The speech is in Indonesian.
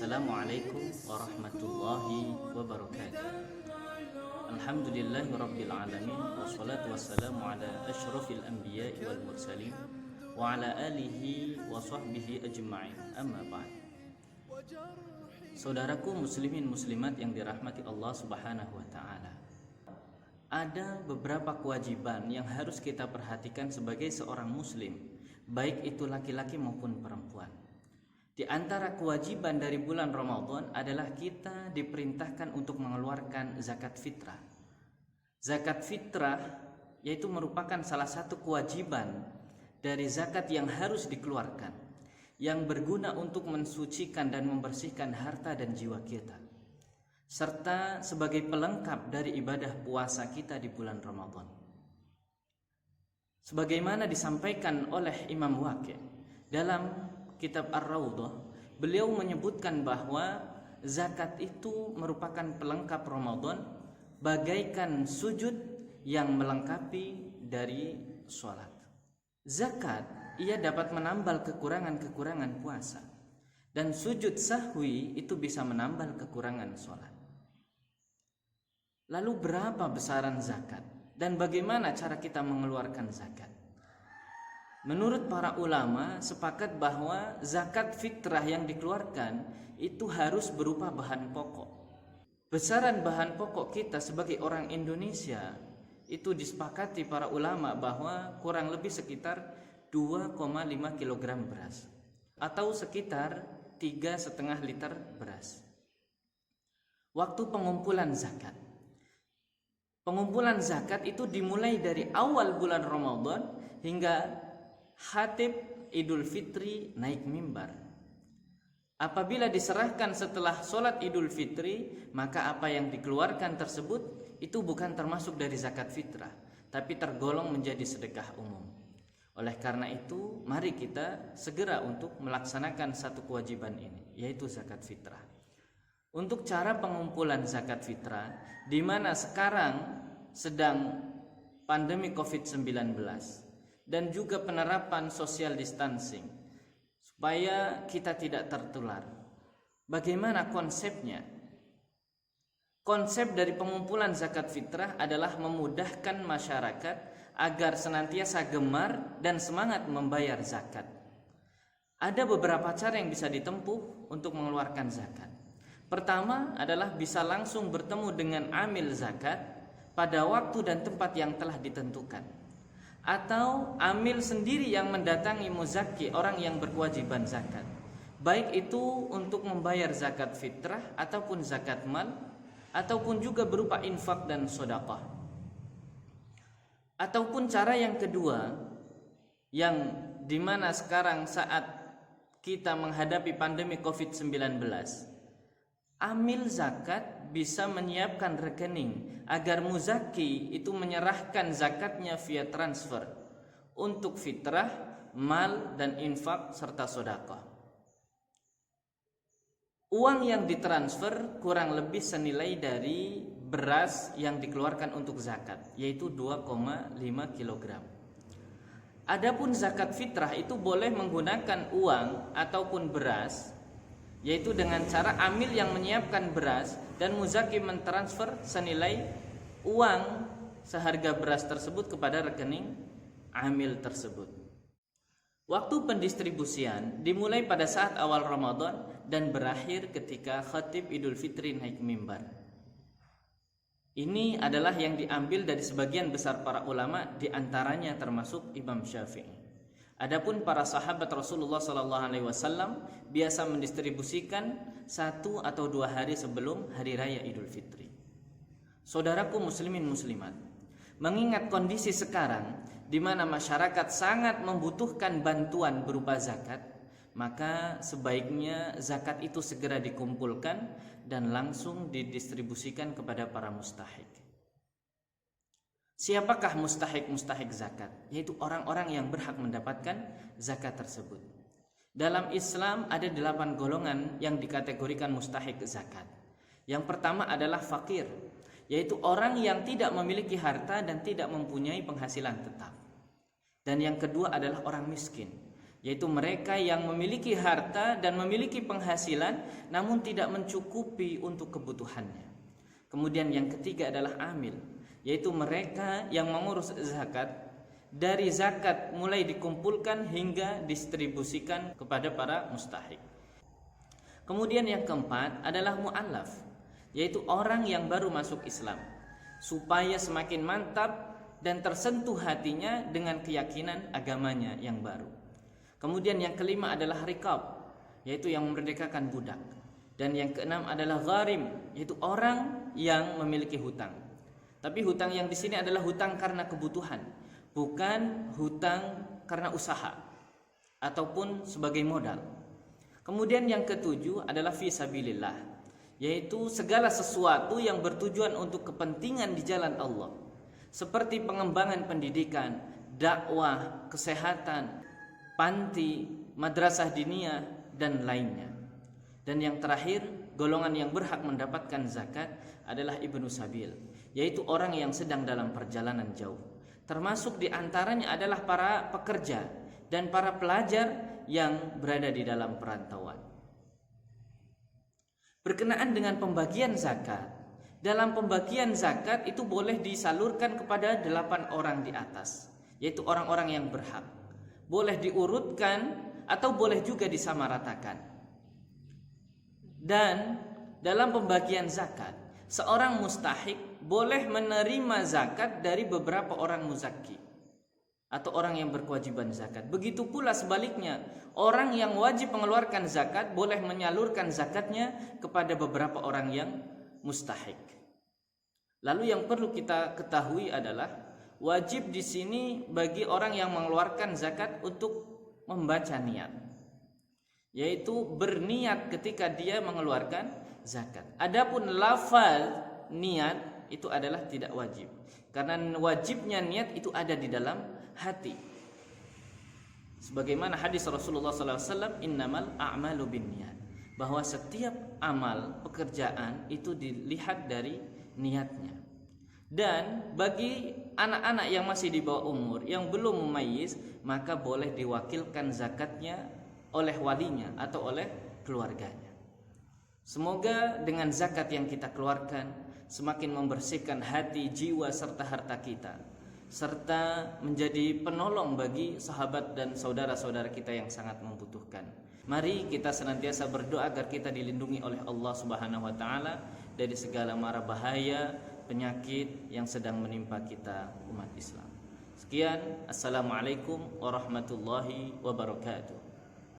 Assalamualaikum warahmatullahi wabarakatuh. Alhamdulillahi rabbil alamin, wassalatu wassalamu ala asyrafil anbiya'i wal mursalin wa ala alihi wa sahbihi ajma'in, amma ba'd. Saudaraku muslimin muslimat yang dirahmati Allah subhanahu wa ta'ala, ada beberapa kewajiban yang harus kita perhatikan sebagai seorang muslim, baik itu laki-laki maupun perempuan. Di antara kewajiban dari bulan Ramadan adalah kita diperintahkan untuk mengeluarkan zakat fitrah. Zakat fitrah yaitu merupakan salah satu kewajiban dari zakat yang harus dikeluarkan, yang berguna untuk mensucikan dan membersihkan harta dan jiwa kita, serta sebagai pelengkap dari ibadah puasa kita di bulan Ramadan. Sebagaimana disampaikan oleh Imam Waqi' dalam kitab Ar-Raudhah, beliau menyebutkan bahwa zakat itu merupakan pelengkap Ramadan, bagaikan sujud yang melengkapi dari sholat. Zakat ia dapat menambal kekurangan-kekurangan puasa, dan sujud sahwi itu bisa menambal kekurangan sholat. Lalu berapa besaran zakat dan bagaimana cara kita mengeluarkan zakat? Menurut para ulama sepakat bahwa zakat fitrah yang dikeluarkan itu harus berupa bahan pokok. Besaran bahan pokok kita sebagai orang Indonesia itu disepakati para ulama bahwa kurang lebih sekitar 2,5 kg beras atau sekitar 3,5 liter beras. Waktu pengumpulan zakat. Pengumpulan zakat itu dimulai dari awal bulan Ramadan hingga Khatib Idul Fitri naik mimbar. Apabila diserahkan setelah sholat Idul Fitri, maka apa yang dikeluarkan tersebut itu bukan termasuk dari zakat fitrah, tapi tergolong menjadi sedekah umum. Oleh karena itu, mari kita segera untuk melaksanakan satu kewajiban ini, yaitu zakat fitrah. Untuk cara pengumpulan zakat fitrah, di mana sekarang sedang pandemi COVID-19 dan juga penerapan social distancing supaya kita tidak tertular. Bagaimana konsepnya? Konsep dari pengumpulan zakat fitrah adalah memudahkan masyarakat agar senantiasa gemar dan semangat membayar zakat. Ada beberapa cara yang bisa ditempuh untuk mengeluarkan zakat. Pertama adalah bisa langsung bertemu dengan amil zakat pada waktu dan tempat yang telah ditentukan, atau amil sendiri yang mendatangi muzakki, orang yang berkewajiban zakat, baik itu untuk membayar zakat fitrah ataupun zakat mal, ataupun juga berupa infak dan sedekah. Ataupun cara yang kedua, yang dimana sekarang saat kita menghadapi pandemi COVID-19, amil zakat bisa menyiapkan rekening agar muzaki itu menyerahkan zakatnya via transfer untuk fitrah, mal, dan infak serta sedekah. Uang yang ditransfer kurang lebih senilai dari beras yang dikeluarkan untuk zakat, yaitu 2,5 kg. Adapun zakat fitrah itu boleh menggunakan uang ataupun beras, yaitu dengan cara amil yang menyiapkan beras dan muzaki mentransfer senilai uang seharga beras tersebut kepada rekening amil tersebut. Waktu pendistribusian dimulai pada saat awal Ramadan dan berakhir ketika Khatib Idul Fitri naik mimbar. Ini adalah yang diambil dari sebagian besar para ulama, di antaranya termasuk Imam Syafi'i. Adapun para sahabat Rasulullah SAW biasa mendistribusikan 1 atau 2 hari sebelum hari raya Idul Fitri. Saudaraku muslimin muslimat, mengingat kondisi sekarang di mana masyarakat sangat membutuhkan bantuan berupa zakat, maka sebaiknya zakat itu segera dikumpulkan dan langsung didistribusikan kepada para mustahik. Siapakah mustahik zakat? Yaitu orang-orang yang berhak mendapatkan zakat tersebut. Dalam Islam ada 8 golongan yang dikategorikan mustahik zakat. Yang pertama adalah fakir, yaitu orang yang tidak memiliki harta dan tidak mempunyai penghasilan tetap. Dan yang kedua adalah orang miskin. yaitu mereka yang memiliki harta dan memiliki penghasilan namun tidak mencukupi untuk kebutuhannya. Kemudian yang ketiga adalah amil, yaitu mereka yang mengurus zakat, dari zakat mulai dikumpulkan hingga distribusikan kepada para mustahik. Kemudian yang keempat adalah mu'allaf, yaitu orang yang baru masuk Islam, supaya semakin mantap dan tersentuh hatinya dengan keyakinan agamanya yang baru. Kemudian yang kelima adalah riqab, yaitu yang memerdekakan budak. Dan yang keenam adalah gharim, yaitu orang yang memiliki hutang. Tapi hutang yang di sini adalah hutang karena kebutuhan, bukan hutang karena usaha ataupun sebagai modal. Kemudian yang ketujuh adalah fi sabilillah, yaitu segala sesuatu yang bertujuan untuk kepentingan di jalan Allah, seperti pengembangan pendidikan, dakwah, kesehatan, panti, madrasah diniyah, dan lainnya. Dan yang terakhir, golongan yang berhak mendapatkan zakat adalah ibnu sabil, yaitu orang yang sedang dalam perjalanan jauh. Termasuk di antaranya adalah para pekerja dan para pelajar yang berada di dalam perantauan. Berkenaan dengan pembagian zakat, dalam pembagian zakat itu boleh disalurkan kepada 8 orang di atas, yaitu orang-orang yang berhak. Boleh diurutkan atau boleh juga disamaratakan. Dan dalam pembagian zakat, seorang mustahik boleh menerima zakat dari beberapa orang muzakki atau orang yang berkewajiban zakat. Begitu pula sebaliknya, orang yang wajib mengeluarkan zakat boleh menyalurkan zakatnya kepada beberapa orang yang mustahik. Lalu yang perlu kita ketahui adalah wajib di sini bagi orang yang mengeluarkan zakat untuk membaca niat, yaitu berniat ketika dia mengeluarkan zakat. Adapun lafaz niat itu adalah tidak wajib, karena wajibnya niat itu ada di dalam hati. Sebagaimana hadis Rasulullah SAW, innamal a'malu binniyat, bahwa setiap amal pekerjaan itu dilihat dari niatnya. Dan bagi anak-anak yang masih di bawah umur yang belum mumayyiz, maka boleh diwakilkan zakatnya oleh walinya atau oleh keluarganya. Semoga dengan zakat yang kita keluarkan semakin membersihkan hati, jiwa serta harta kita, serta menjadi penolong bagi sahabat dan saudara-saudara kita yang sangat membutuhkan. Mari kita senantiasa berdoa agar kita dilindungi oleh Allah Subhanahu wa taala dari segala mara bahaya, penyakit yang sedang menimpa kita umat Islam. Sekian, assalamualaikum warahmatullahi wabarakatuh.